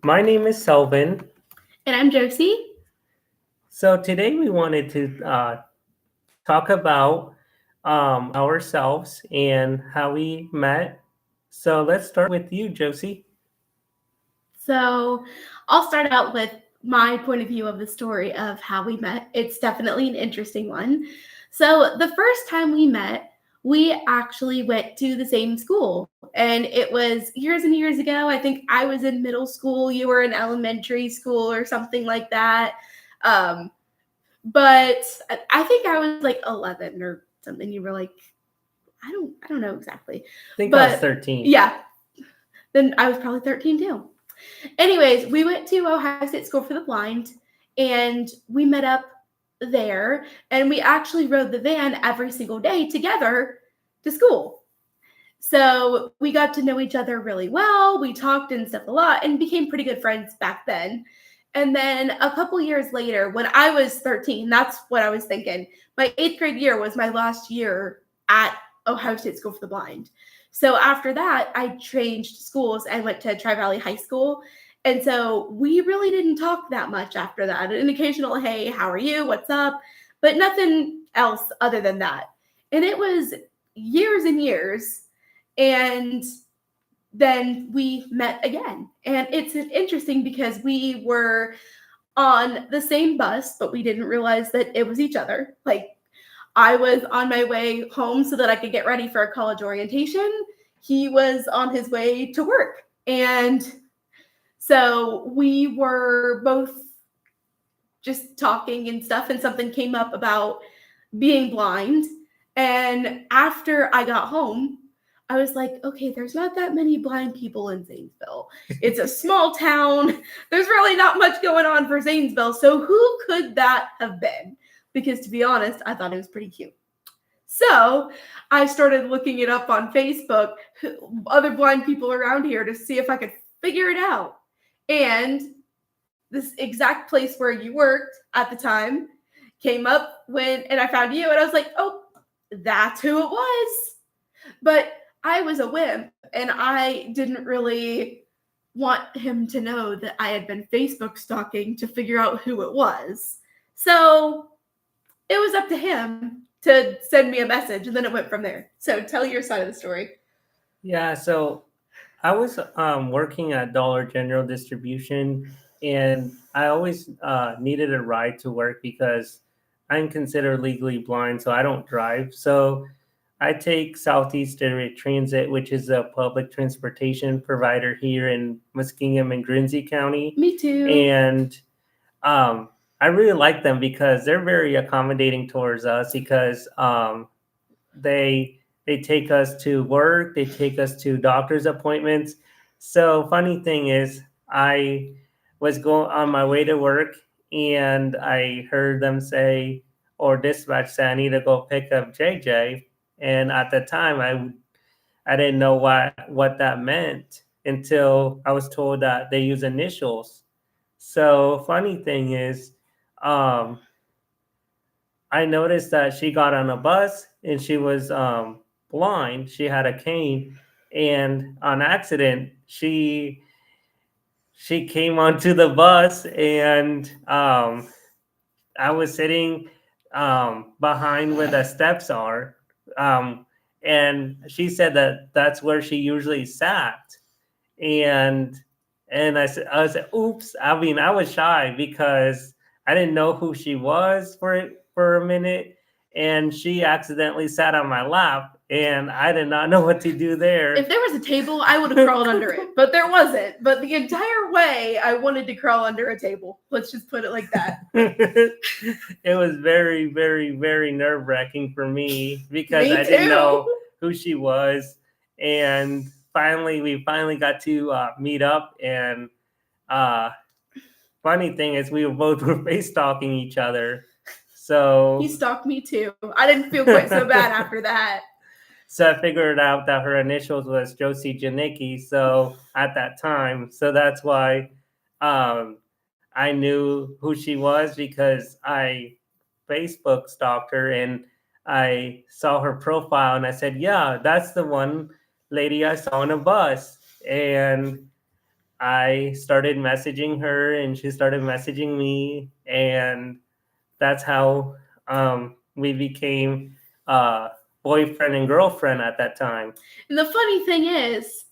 My name is Selvin. And I'm Josie. So today we wanted to talk about ourselves and how we met. So let's start with you, Josie. So I'll start out with my point of view of the story of how we met. It's definitely an interesting one. So the first time we met, we actually went to the same school. And it was years and years ago. I think I was in middle school, you were in elementary school or something like that. Um, but I think I was like 11 or something. You were like, I don't know exactly. I think I was But 13. yeah, then I was probably 13 too. Anyways, we went to Ohio State School for the Blind and we met up there and we actually rode the van every single day together to school. So we got to know each other really well. We talked and stuff a lot and became pretty good friends back then. And then a couple years later, when I was 13, that's what I was thinking. My eighth grade year was my last year at Ohio State School for the Blind. So after that, I changed schools and went to Tri Valley High School. And so we really didn't talk that much after that. An occasional, hey, how are you? What's up? But nothing else other than that. And it was years and years. And then we met again. And it's interesting because we were on the same bus, but we didn't realize that it was each other. Like I was on my way home so that I could get ready for a college orientation. He was on his way to work. And so we were both just talking and stuff, and something came up about being blind. And after I got home, I was like, okay, there's not that many blind people in Zanesville. It's a small town. There's really not much going on for Zanesville. So who could that have been? Because to be honest, I thought it was pretty cute. So I started looking it up on Facebook, other blind people around here, to see if I could figure it out. And this exact place where you worked at the time came up and I found you, and I was like, oh, that's who it was. But I was a wimp and I didn't really want him to know that I had been Facebook stalking to figure out who it was. So it was up to him to send me a message, and then it went from there. So tell your side of the story. Yeah, so I was working at Dollar General Distribution, and I always needed a ride to work because I'm considered legally blind, so I don't drive. So I take Southeast Area Transit, which is a public transportation provider here in Muskingum and Grimsby County. Me too. And um, I really like them because they're very accommodating towards us because they take us to work, they take us to doctor's appointments. So funny thing is, I was going on my way to work and I heard them say, or dispatch say, I need to go pick up JJ. And at the time, I didn't know what that meant until I was told that they use initials. So funny thing is, um, I noticed that she got on a bus and she was blind. She had a cane, and on accident, she came onto the bus, and I was sitting behind where the steps are, um, and she said that that's where she usually sat, and I was like, oops. I mean, I was shy because I didn't know who she was for a minute, and she accidentally sat on my lap, and I did not know what to do there. If there was a table, I would have crawled under it, but there wasn't. But the entire way, I wanted to crawl under a table. Let's just put it like that. It was very, very, very nerve wracking for me because Me I didn't too. know who she was, and we finally got to meet up, and uh, funny thing is we were both were face stalking each other. He So stalked me too. I didn't feel quite so bad after that. so I figured out that her initials was Josie Janicki. So at that time, so that's why um, I knew who she was because I Facebook stalked her and I saw her profile and I said, "Yeah, that's the one lady I saw on a bus." And I started messaging her and she started messaging me, and that's how we became boyfriend and girlfriend at that time. And the funny thing is,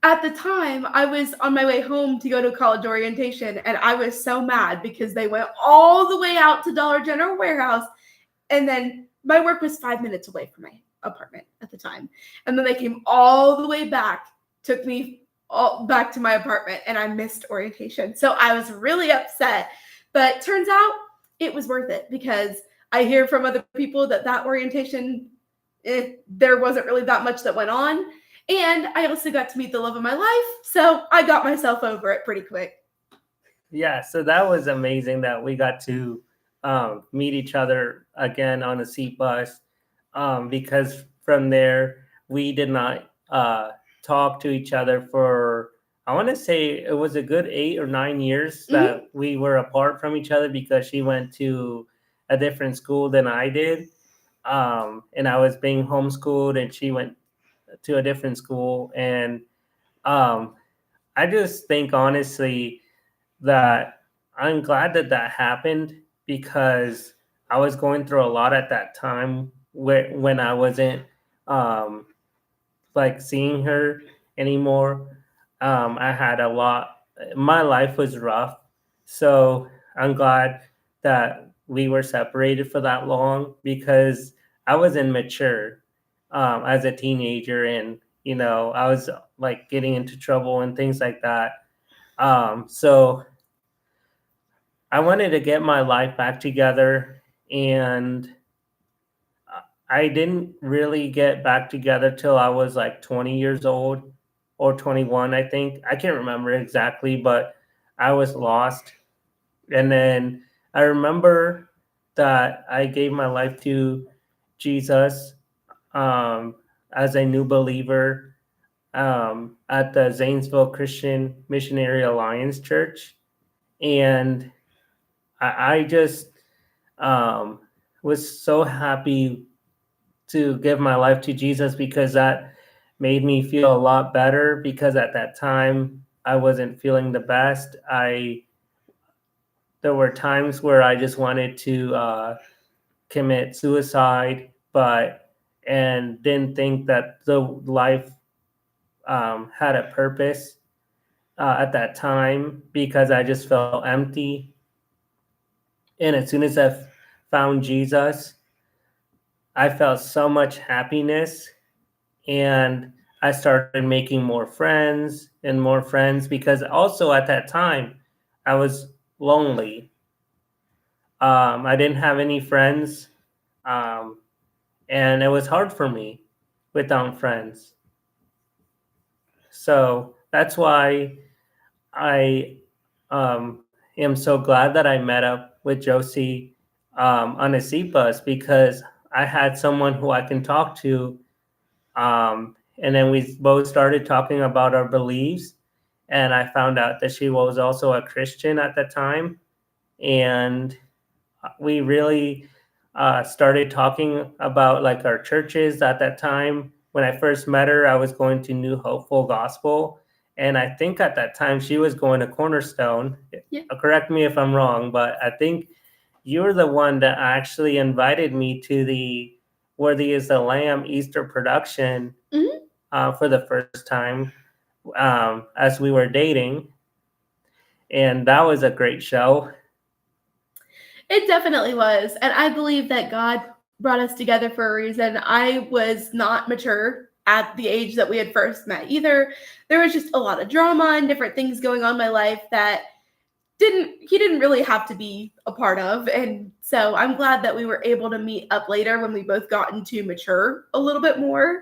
at the time, I was on my way home to go to college orientation, and I was so mad because they went all the way out to Dollar General Warehouse, and then my work was 5 minutes away from my apartment at the time. And then they came all the way back, took me all back to my apartment, and I missed orientation. So I was really upset. But turns out it was worth it because I hear from other people that orientation, there wasn't really that much that went on. And I also got to meet the love of my life. So I got myself over it pretty quick. Yeah, so that was amazing that we got to meet each other again on a seat bus, because from there we did not talk to each other for, I want to say it was a good 8 or 9 years that we were apart from each other because she went to a different school than I did, and I was being homeschooled and she went to a different school. And um, I just think honestly that I'm glad that that happened because I was going through a lot at that time when I wasn't um, like seeing her anymore. I had a lot. My life was rough, so I'm glad that we were separated for that long because I was immature as a teenager, and I was like getting into trouble and things like that. So I wanted to get my life back together, and I didn't really get back together till I was like 20 years old or 21, I think. I can't remember exactly, but I was lost. And then I remember that I gave my life to Jesus um, as a new believer at the Zanesville Christian Missionary Alliance Church. And I just um, was so happy to give my life to Jesus because that made me feel a lot better because at that time I wasn't feeling the best. There were times where I just wanted to commit suicide, but and didn't think that the life had a purpose at that time because I just felt empty. And as soon as I found Jesus, I felt so much happiness, and I started making more friends because also at that time I was lonely. I didn't have any friends, um, and it was hard for me without friends. So that's why I am so glad that I met up with Josie on a seat bus because I had someone who I can talk to. And then we both started talking about our beliefs. And I found out that she was also a Christian at the time. And we really started talking about like our churches at that time. When I first met her, I was going to New Hopeful Gospel. And I think at that time she was going to Cornerstone. Yeah. Correct me if I'm wrong, but I think you're the one that actually invited me to the Worthy is the Lamb Easter production for the first time as we were dating. And that was a great show. It definitely was. And I believe that God brought us together for a reason. I was not mature at the age that we had first met either. There was just a lot of drama and different things going on in my life that he didn't really have to be a part of. And so I'm glad that we were able to meet up later when we both gotten to mature a little bit more.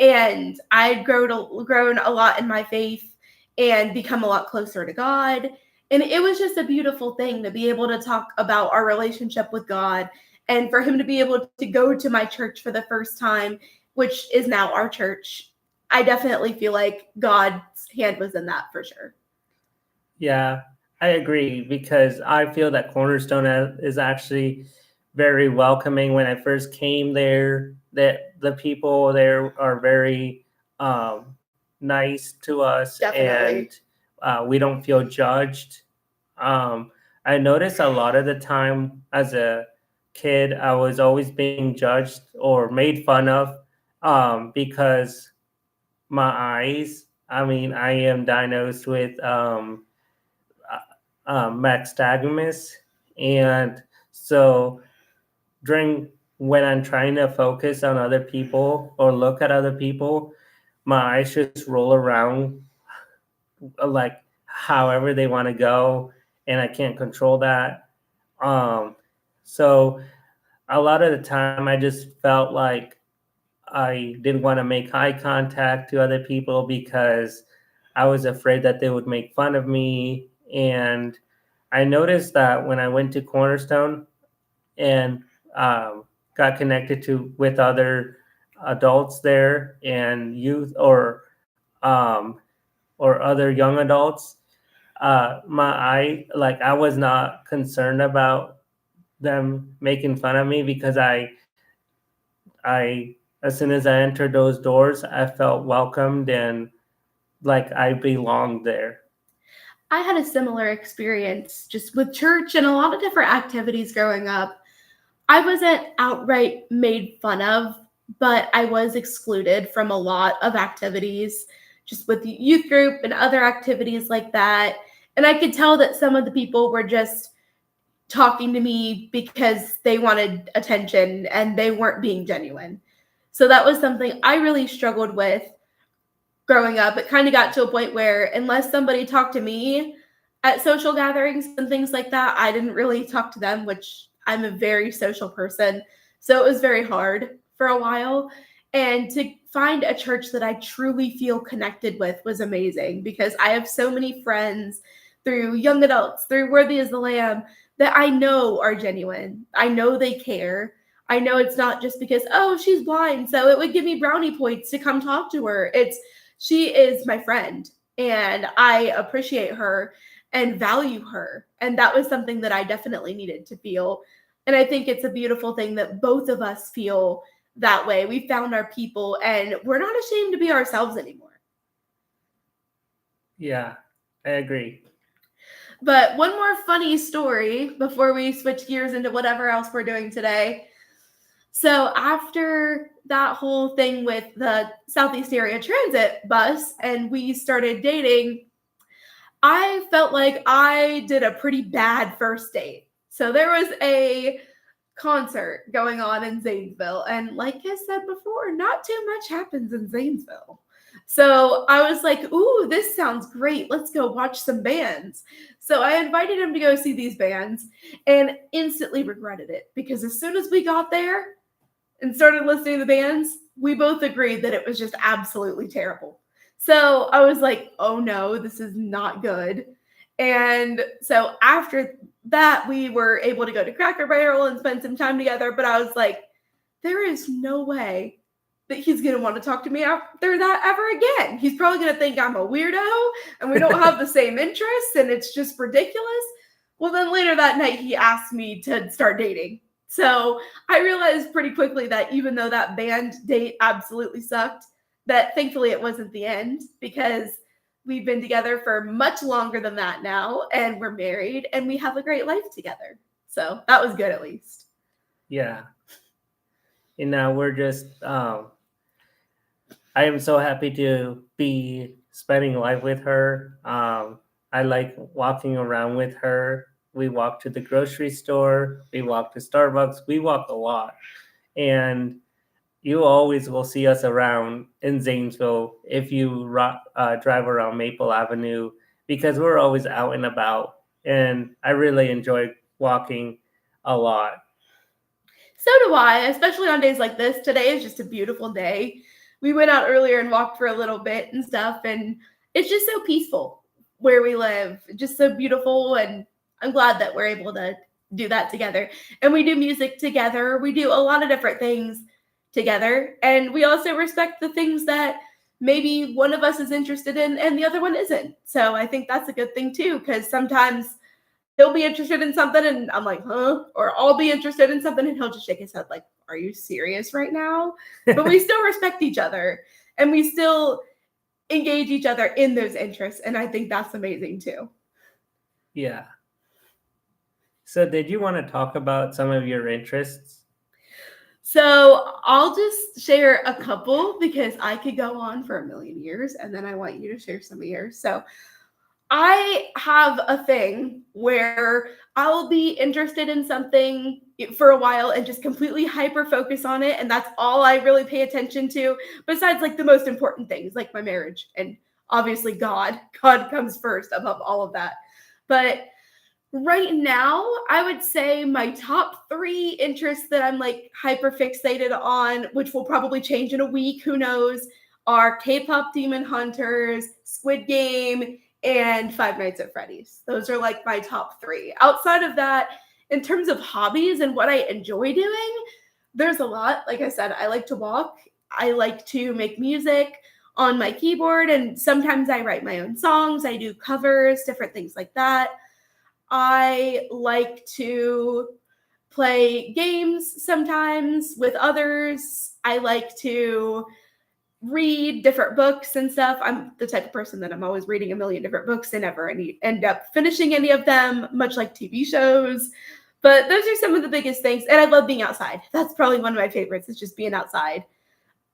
And I'd grown a lot in my faith and become a lot closer to God. And it was just a beautiful thing to be able to talk about our relationship with God and for him to be able to go to my church for the first time, which is now our church. I definitely feel like God's hand was in that for sure. Yeah, I agree because I feel that Cornerstone is actually very welcoming. When I first came there, that the people there are very nice to us, Definitely. and we don't feel judged. I noticed a lot of the time as a kid, I was always being judged or made fun of because my eyes. I mean, I am diagnosed with nystagmus, and so during when I'm trying to focus on other people or look at other people, my eyes just roll around like however they want to go, and I can't control that. So a lot of the time, I just felt like I didn't want to make eye contact to other people because I was afraid that they would make fun of me. And I noticed that when I went to Cornerstone and got connected to with other adults there and youth um, or other young adults, I was not concerned about them making fun of me because I as soon as I entered those doors, I felt welcomed and like I belonged there. I had a similar experience just with church and a lot of different activities growing up. I wasn't outright made fun of, but I was excluded from a lot of activities, just with the youth group and other activities like that. And I could tell that some of the people were just talking to me because they wanted attention and they weren't being genuine. So that was something I really struggled with growing up. It kind of got to a point where unless somebody talked to me at social gatherings and things like that, I didn't really talk to them, which I'm a very social person. So it was very hard for a while. And to find a church that I truly feel connected with was amazing because I have so many friends through young adults, through Worthy as the Lamb, that I know are genuine. I know they care. I know it's not just because, oh, she's blind, so it would give me brownie points to come talk to her. She is my friend and I appreciate her and value her. And that was something that I definitely needed to feel. And I think it's a beautiful thing that both of us feel that way. We found our people and we're not ashamed to be ourselves anymore. Yeah, I agree. But one more funny story before we switch gears into whatever else we're doing today. So after that whole thing with the Southeast Area Transit bus and we started dating, I felt like I did a pretty bad first date. So there was a concert going on in Zanesville. And like I said before, not too much happens in Zanesville. So I was like, ooh, this sounds great. Let's go watch some bands. So I invited him to go see these bands and instantly regretted it because as soon as we got there and started listening to the bands, we both agreed that it was just absolutely terrible. So I was like, oh no, this is not good. And so after that, we were able to go to Cracker Barrel and spend some time together. But I was like, there is no way that he's going to want to talk to me after that ever again. He's probably going to think I'm a weirdo and we don't have the same interests and it's just ridiculous. Well, then later that night, he asked me to start dating. So I realized pretty quickly that even though that band date absolutely sucked, that thankfully it wasn't the end because we've been together for much longer than that now and we're married and we have a great life together. So that was good at least. Yeah. And now we're just, I am so happy to be spending life with her. I like walking around with her. We walk to the grocery store. We walk to Starbucks. We walk a lot. And you always will see us around in Zanesville if you drive around Maple Avenue because we're always out and about. And I really enjoy walking a lot. So do I, especially on days like this. Today is just a beautiful day. We went out earlier and walked for a little bit and stuff, and it's just so peaceful where we live. Just so beautiful, and I'm glad that we're able to do that together. And we do music together. We do a lot of different things together, and we also respect the things that maybe one of us is interested in and the other one isn't. So I think that's a good thing too, because sometimes he'll be interested in something and I'm like, huh? Or I'll be interested in something and he'll just shake his head like, are you serious right now? But we still respect each other and engage each other in those interests. And I think that's amazing too. Yeah. So did you want to talk about some of your interests? So I'll just share a couple because I could go on for a million years, and then I want you to share some of yours. So I have a thing where I'll be interested in something for a while and just completely hyper focus on it. And that's all I really pay attention to, besides like the most important things, like my marriage. And obviously, God. God comes first above all of that. But right now, I would say my top 3 interests that I'm like hyper fixated on, which will probably change in a week, who knows, are K-pop Demon Hunters, Squid Game, and Five Nights at Freddy's. Those are like my top 3. Outside of that, in terms of hobbies and what I enjoy doing, there's a lot. Like I said, I like to walk. I like to make music on my keyboard, and sometimes I write my own songs. I do covers, different things like that. I like to play games sometimes with others. I like to read different books and stuff. I'm the type of person that I'm always reading a million different books and never end up finishing any of them, much like TV shows. But those are some of the biggest things. And I love being outside. That's probably one of my favorites, is just being outside.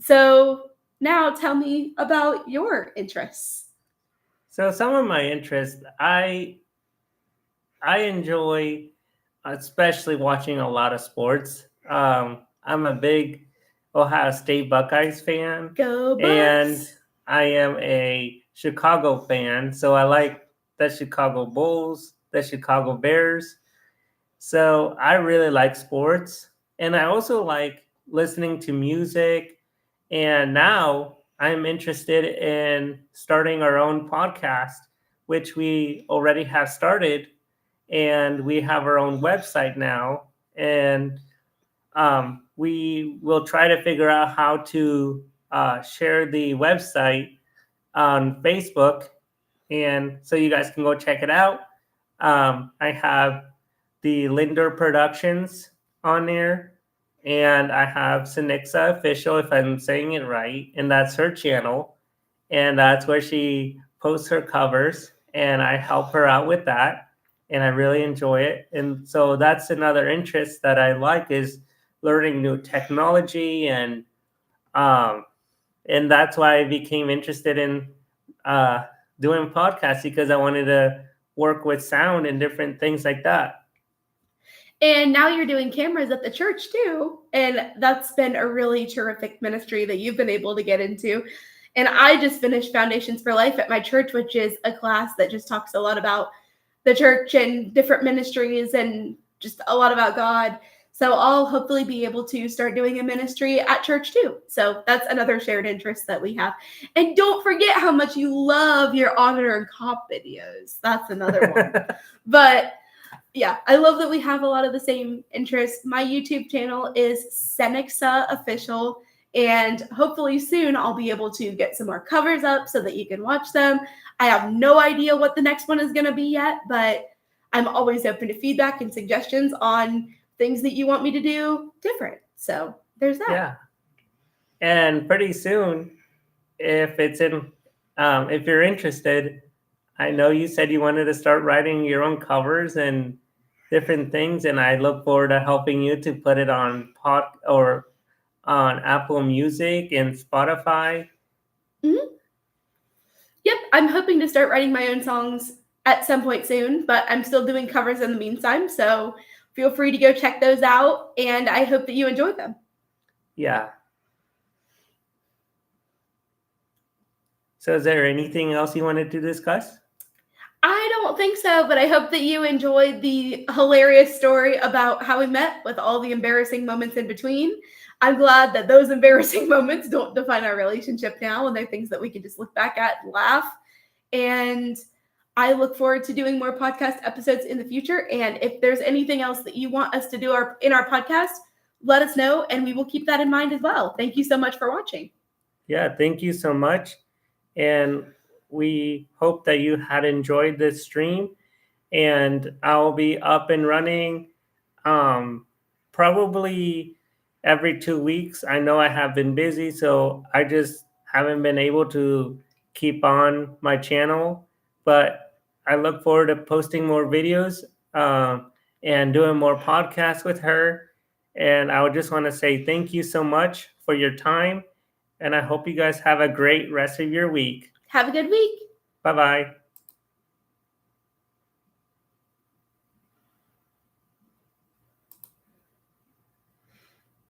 So now tell me about your interests. So some of my interests, I enjoy, especially watching a lot of sports. I'm a big Ohio State Buckeyes fan, Go and Bucks! I am a Chicago fan. So I like the Chicago Bulls, the Chicago Bears. So I really like sports, and I also like listening to music. And now I'm interested in starting our own podcast, which we already have started, and we have our own website now. And we will try to figure out how to share the website on Facebook, and so you guys can go check it out. I have the Linder Productions on there, and I have Sanixa Official, if I'm saying it right, and that's her channel, and that's where she posts her covers, and I help her out with that, and I really enjoy it. And so that's another interest that I like, is learning new technology, um, and that's why I became interested in uh, doing podcasts, because I wanted to work with sound and different things like that. And now you're doing cameras at the church too. And that's been a really terrific ministry that you've been able to get into. And I just finished Foundations for Life at my church, which is a class that just talks a lot about the church and different ministries and just a lot about God. So I'll hopefully be able to start doing a ministry at church too. So that's another shared interest that we have. And don't forget how much you love your Honor and Cop videos. That's another one. But yeah, I love that we have a lot of the same interests. My YouTube channel is Senixa Official, and hopefully soon I'll be able to get some more covers up so that you can watch them. I have no idea what the next one is going to be yet, but I'm always open to feedback and suggestions on things that you want me to do different. So there's that. Yeah. And pretty soon, if it's in, if you're interested, I know you said you wanted to start writing your own covers and different things, and I look forward to helping you to put it on or on Apple Music and Spotify. Mm-hmm. Yep, I'm hoping to start writing my own songs at some point soon, but I'm still doing covers in the meantime, so feel free to go check those out, and I hope that you enjoy them. Yeah. So is there anything else you wanted to discuss? I don't think so, but I hope that you enjoyed the hilarious story about how we met with all the embarrassing moments in between. I'm glad that those embarrassing moments don't define our relationship now, and they're things that we can just look back at and laugh. And I look forward to doing more podcast episodes in the future. And if there's anything else that you want us to do in our podcast, let us know, and we will keep that in mind as well. Thank you so much for watching. Yeah, thank you so much. And we hope that you had enjoyed this stream, and I'll be up and running probably every 2 weeks. I know I have been busy, so I just haven't been able to keep on my channel, but I look forward to posting more videos and doing more podcasts with her. And I would just want to say thank you so much for your time. And I hope you guys have a great rest of your week. Have a good week. Bye bye.